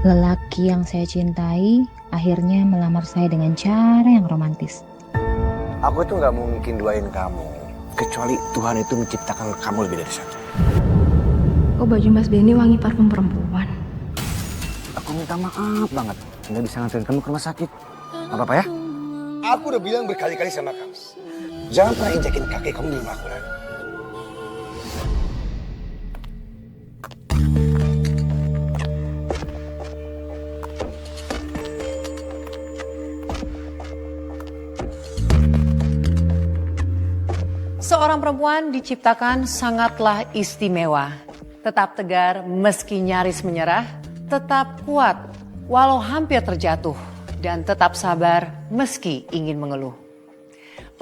Lelaki yang saya cintai akhirnya melamar saya dengan cara yang romantis. Aku itu nggak mungkin duain kamu, kecuali Tuhan itu menciptakan kamu lebih dari satu. Kok baju Mas Benny wangi parfum perempuan? Aku minta maaf banget, nggak bisa nganterin kamu ke rumah sakit. Nggak apa-apa ya? Aku udah bilang berkali-kali sama kamu, jangan pernah injakin kaki kamu di rumah aku lagi. Seorang perempuan diciptakan sangatlah istimewa. Tetap tegar meski nyaris menyerah, tetap kuat walau hampir terjatuh, dan tetap sabar meski ingin mengeluh.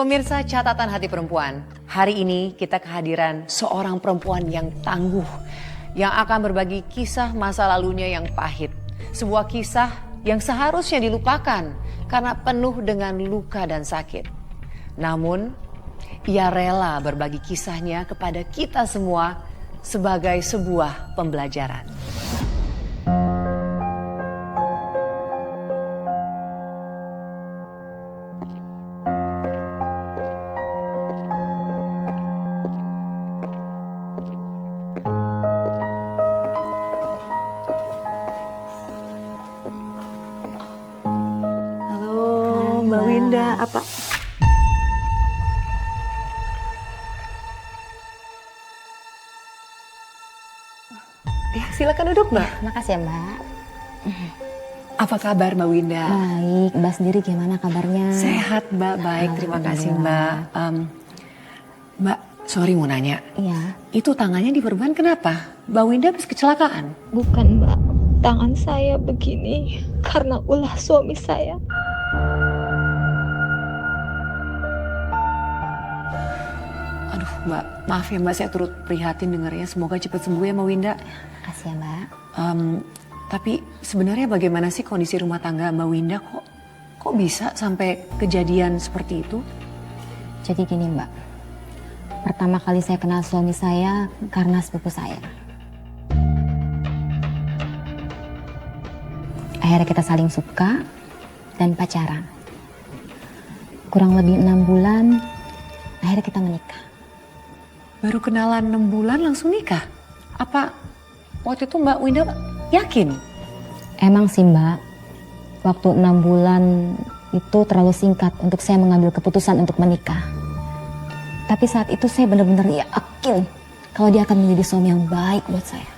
Pemirsa Catatan Hati Perempuan, hari ini kita kehadiran seorang perempuan yang tangguh, yang akan berbagi kisah masa lalunya yang pahit. Sebuah kisah yang seharusnya dilupakan karena penuh dengan luka dan sakit. Namun, ia rela berbagi kisahnya kepada kita semua sebagai sebuah pembelajaran. Halo, Mbak Winda, apa? Ya, silakan duduk, Mbak. Makasih ya, Mbak. Apa kabar, Mbak Winda? Baik, Mbak sendiri gimana kabarnya? Sehat, Mbak. Baik, terima kasih, Mbak. Mbak, sorry mau nanya. Iya. Itu tangannya diperban kenapa? Mbak Winda habis kecelakaan? Bukan, Mbak. Tangan saya begini karena ulah suami saya. Aduh, Mbak, maaf ya, Mbak. Saya turut prihatin dengarnya. Semoga cepat sembuh ya, Mbak Winda. Makasih ya, Mbak. Tapi sebenarnya bagaimana sih kondisi rumah tangga Mbak Winda? Kok bisa sampai kejadian seperti itu? Jadi gini, Mbak. Pertama kali saya kenal suami saya karena sepupu saya. Akhirnya kita saling suka dan pacaran. Kurang lebih 6 bulan, akhirnya kita menikah. Baru kenalan 6 bulan langsung nikah? Apa waktu itu Mbak Winda yakin? Emang sih, Mbak, waktu 6 bulan itu terlalu singkat untuk saya mengambil keputusan untuk menikah. Tapi saat itu saya benar-benar yakin kalau dia akan menjadi suami yang baik buat saya.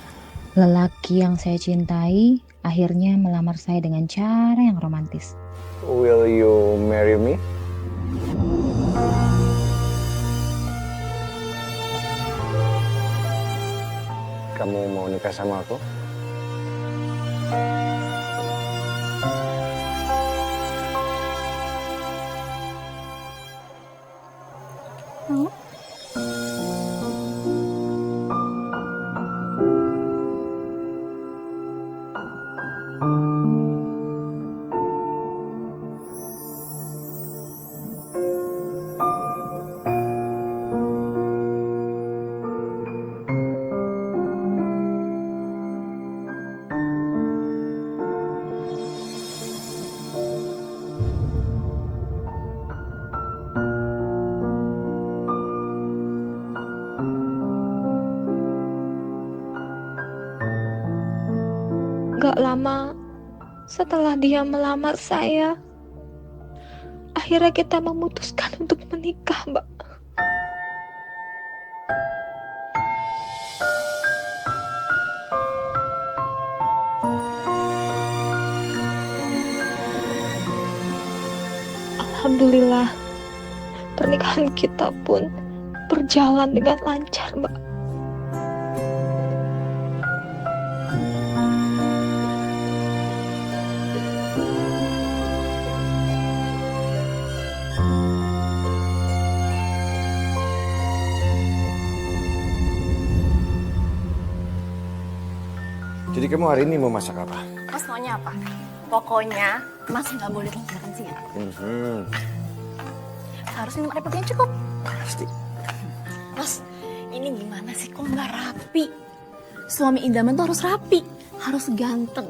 Lelaki yang saya cintai akhirnya melamar saya dengan cara yang romantis. Will you marry me? Kamu mau nikah sama aku? Gak lama setelah dia melamar saya, akhirnya kita memutuskan untuk menikah, Mbak. Alhamdulillah, pernikahan kita pun berjalan dengan lancar, Mbak. Jadi kamu hari ini mau masak apa? Mas maunya apa? Pokoknya Mas nggak boleh makan siang. Harus minum air putih yang cukup. Pasti. Mas, ini gimana sih kok nggak rapi? Suami idaman tuh harus rapi, harus ganteng.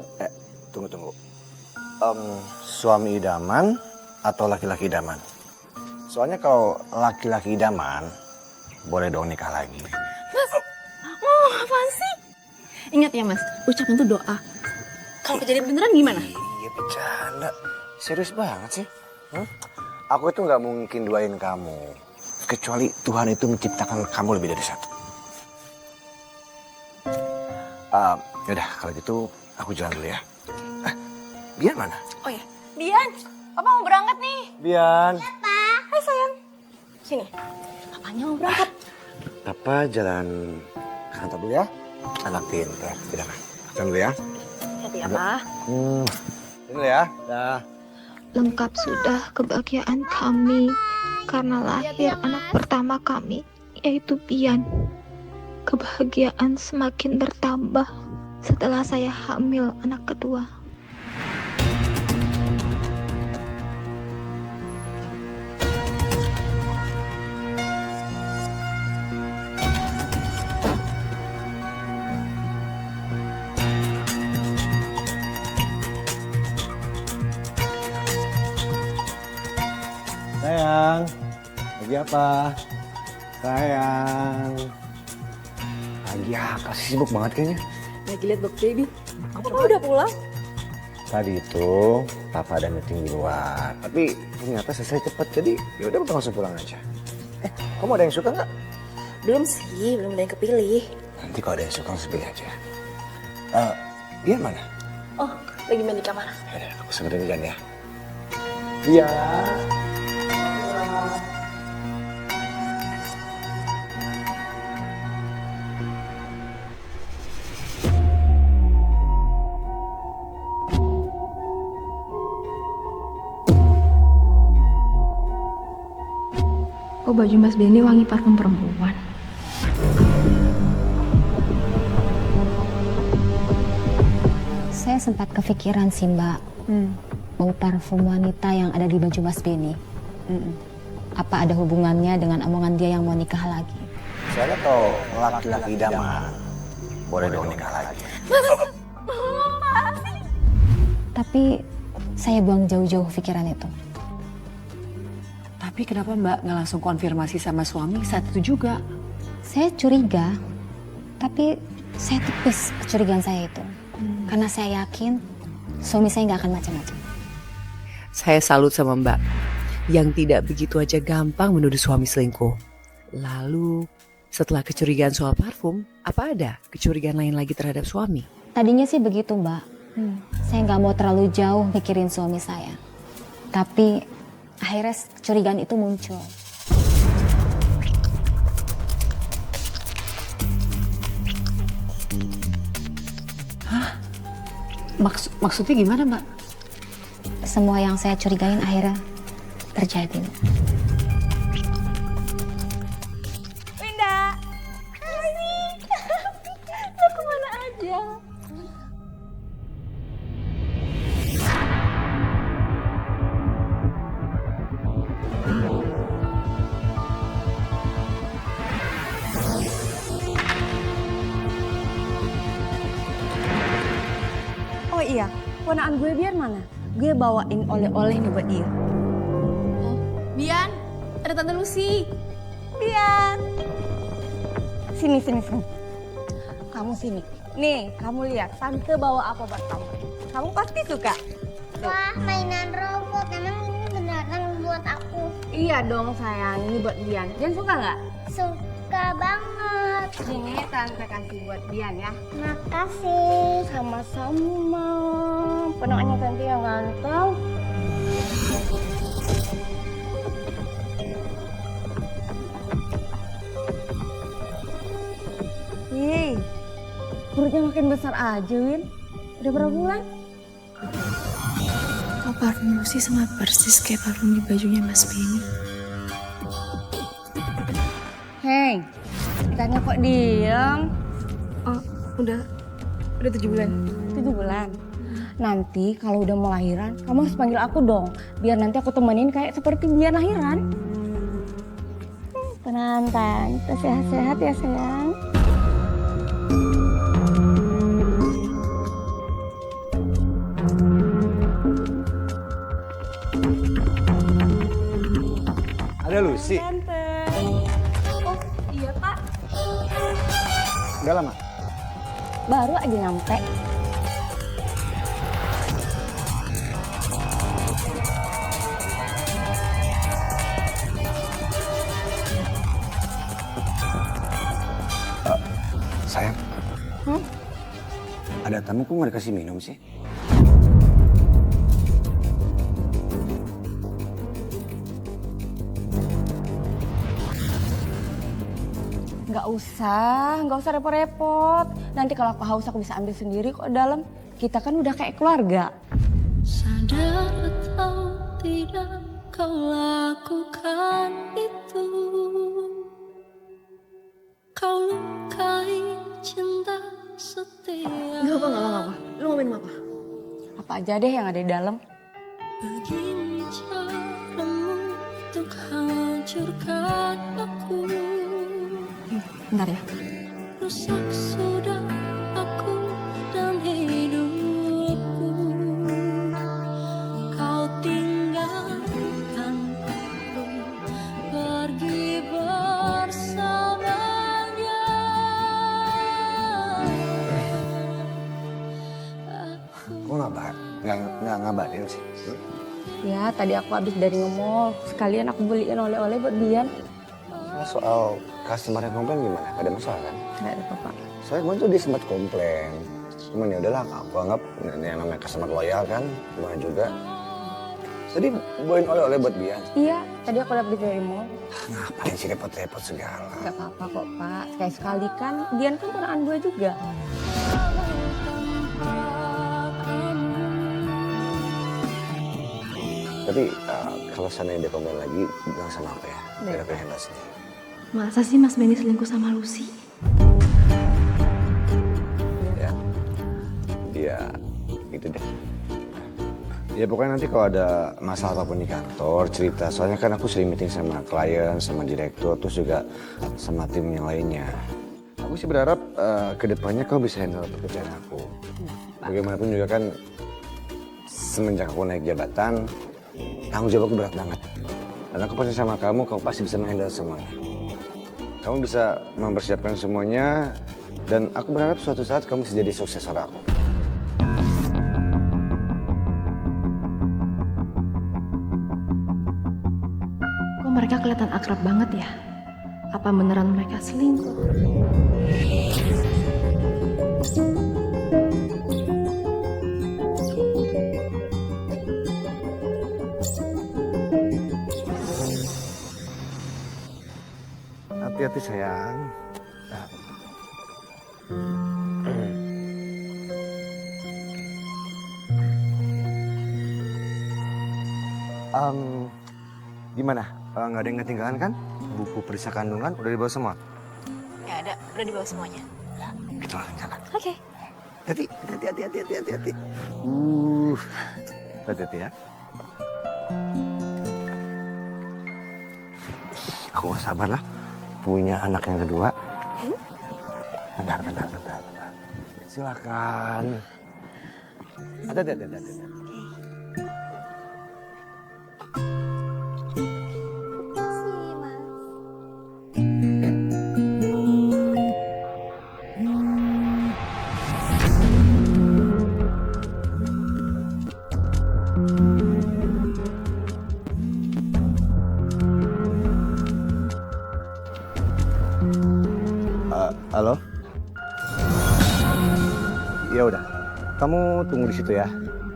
Tunggu. Suami idaman atau laki-laki idaman? Soalnya kalau laki-laki idaman, boleh dong nikah lagi. Oh, apaan sih? Ingat ya, Mas, ucapan tuh doa. Kalau kejadian beneran gimana? Iya, bercanda. Serius banget sih. Aku itu nggak mungkin doain kamu. Kecuali Tuhan itu menciptakan kamu lebih dari satu. Yaudah, kalau gitu aku jalan dulu ya. Bian mana? Oh ya, Bian, Papa mau berangkat nih. Bian. Hai sayang. Sini, Papanya mau berangkat. Papa jalan ke kantor dulu ya. Anak pintar. Tidak kan? Jalan dulu ya. Hati ya, Pa. Jalan dulu ya. Dah. Lengkap sudah kebahagiaan kami karena lahir anak pertama kami, yaitu Bian. Kebahagiaan semakin bertambah setelah saya hamil anak kedua. Sayang, lagi apa? Sayang. Lagi apa sih? Sibuk banget kayaknya. Lagi liat Bob Baby. Papa udah pulang? Tadi itu Papa ada meeting di luar. Tapi ternyata selesai cepet. Jadi yaudah Papa langsung pulang aja. Kamu ada yang suka nggak? Belum sih, belum ada yang kepilih. Nanti kalau ada yang suka langsung pilih aja. Dia mana? Oh, lagi main di kamar. Yaudah, aku sebentar jalan ya. Iya. Kok baju Mas Benny wangi parfum perempuan? Saya sempat kepikiran sih Mbak, bau parfum wanita yang ada di baju Mas Benny. Apa ada hubungannya dengan omongan dia yang mau nikah lagi? Soalnya kalau laki-laki idaman, boleh dong nikah lagi. Tapi saya buang jauh-jauh pikiran itu. Tapi kenapa Mbak nggak langsung konfirmasi sama suami saat itu juga? Saya curiga, tapi saya tepis kecurigaan saya itu. Karena saya yakin suami saya nggak akan macam-macam. Saya salut sama Mbak yang tidak begitu aja gampang menuduh suami selingkuh. Lalu setelah kecurigaan soal parfum, apa ada kecurigaan lain lagi terhadap suami? Tadinya sih begitu Mbak. Saya nggak mau terlalu jauh mikirin suami saya. Tapi akhirnya kecurigaan itu muncul. Hah? Maksudnya gimana Mbak? Semua yang saya curigain akhirnya terjadi. Winda. Hai. Lo kemana aja? Oh iya, ponaan gue Bian mana? Gue bawain oleh-oleh nih buat dia. Oh, Bian, ada Tante Lucy. Bian. Sini. Kamu sini. Nih, kamu lihat Tante bawa apa buat kamu. Kamu pasti suka. Wah, mainan robot. Emang ini beneran buat aku? Iya dong sayang, ini buat Bian. Bian suka nggak? Suka banget. Sini Tante kasih buat Bian ya. Makasih. Sama-sama. Ponakannya Tante yang ganteng. Yeay, perutnya makin besar aja, Win. Udah berapa bulan? Kok parfum Lucy sama persis kayak parfum di bajunya Mas Benny? Hei, ditanya kok diem? Oh, udah 7 bulan. 7 bulan. Nanti kalau udah mau lahiran, kamu harus panggil aku dong. Biar nanti aku temenin kayak seperti Bian lahiran. Tenang, Tante. Sehat-sehat ya, sayang. Ada Lucy. Tante. Oh iya Pak. Udah lama? Baru aja nyampe. Sayang. Ada tamu kok nggak dikasih minum sih? Nggak usah repot-repot. Nanti kalau aku haus aku bisa ambil sendiri kok dalam. Kita kan udah kayak keluarga. Sadar atau tidak kau lakukan itu. Kau lukai cinta setia. Nggak apa. Lu mau minum apa? Apa aja deh yang ada di dalam. Begini caramu untuk hancurkan aku. Bentar ya. Rusak sudah aku dan hidupku. Kau tinggalkan aku pergi bersamanya. Kok nggak ngabarin sih? Ya, tadi aku habis dari nge-mall. Sekalian aku beliin oleh-oleh buat Bian. Nah, soal customer yang komplain gimana? Gak ada masalah kan? Nggak ada apa-apa. Soalnya kemarin tuh dia sempat komplain. Cuman ya udahlah, aku anggap ini yang namanya customer loyal kan, gimana juga. Tadi bawain oleh-oleh buat Bian. Iya, tadi aku dapat dari mall. Ngapain sih repot-repot segala? Gak apa-apa kok, Pak. Sekali-sekali kan, Bian kan ponakan gue juga. Tapi kalau seandainya dia komplain lagi, bilang sama aku ya. Biar aku handle sendiri. Masa sih Mas Benny selingkuh sama Lucy? Ya, gitu deh. Ya pokoknya nanti kalau ada masalah apapun di kantor, cerita. Soalnya kan aku sering meeting sama klien, sama direktur, terus juga sama tim yang lainnya. Aku sih berharap kedepannya kau bisa handle pekerjaan aku. Bagaimanapun juga kan, semenjak aku naik jabatan, tanggung jawab aku berat banget. Dan aku pasti sama kamu, kamu pasti bisa menghandle semuanya. Kamu bisa mempersiapkan semuanya, dan aku berharap suatu saat kamu bisa jadi suksesor aku. Kok mereka kelihatan akrab banget ya? Apa beneran mereka selingkuh? Hati-hati sayang. Gimana? Nggak ada yang ketinggalan kan? Buku periksa kandungan udah dibawa semua? Ya ada, udah dibawa semuanya. Kita langsung jalan. Oke. Hati-hati. Hati-hati ya. Aku gak sabar lah punya anak yang kedua. Bentar. Silakan. Hati-hati. Halo? Ya udah, kamu tunggu di situ ya.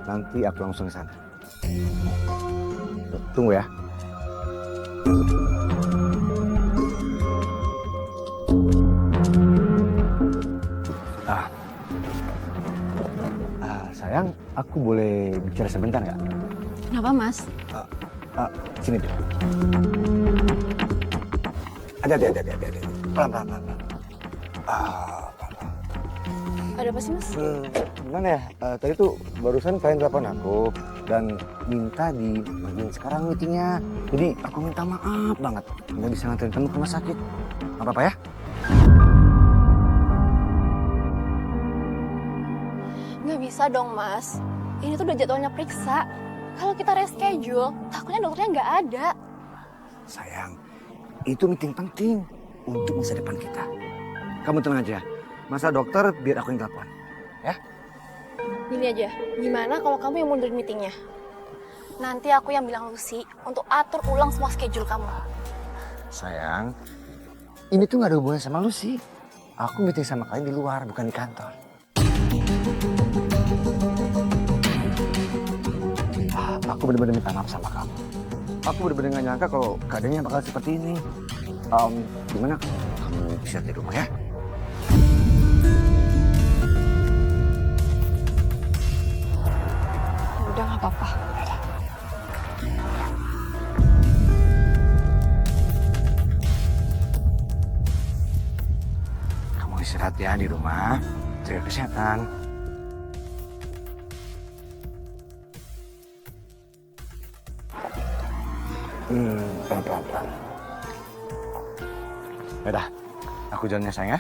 Nanti aku langsung ke sana. Tunggu ya. Sayang, aku boleh bicara sebentar nggak? Kenapa, Mas? Sini deh. Hati-hati. Pelan. Ada apa sih, Mas? Gimana ya? Tadi tuh barusan klien telepon aku dan minta dibagiin sekarang meetingnya. Jadi aku minta maaf banget nggak bisa nganterin kamu ke rumah sakit. Nggak apa-apa ya? Nggak bisa dong, Mas. ini tuh udah jadwalnya periksa. Kalau kita reschedule, takutnya dokternya nggak ada. Sayang, itu meeting penting untuk masa depan kita. Kamu tenang aja. Masalah dokter biar aku yang telepon. Ya? Gini aja, gimana kalau kamu yang mundurin meetingnya? Nanti aku yang bilang Lucy untuk atur ulang semua schedule kamu. Sayang, ini tuh gak ada hubungan sama lu sih. Aku meeting sama kalian di luar, bukan di kantor. Aku bener-bener minta maaf sama kamu. Aku bener-bener gak nyangka kalau keadaannya bakal seperti ini. Gimana kamu bisa di rumah ya? Udah nggak apa-apa. Kamu istirahat ya di rumah, jaga kesehatan. Pelan-pelan. Yaudah, aku jalan ya sayang ya.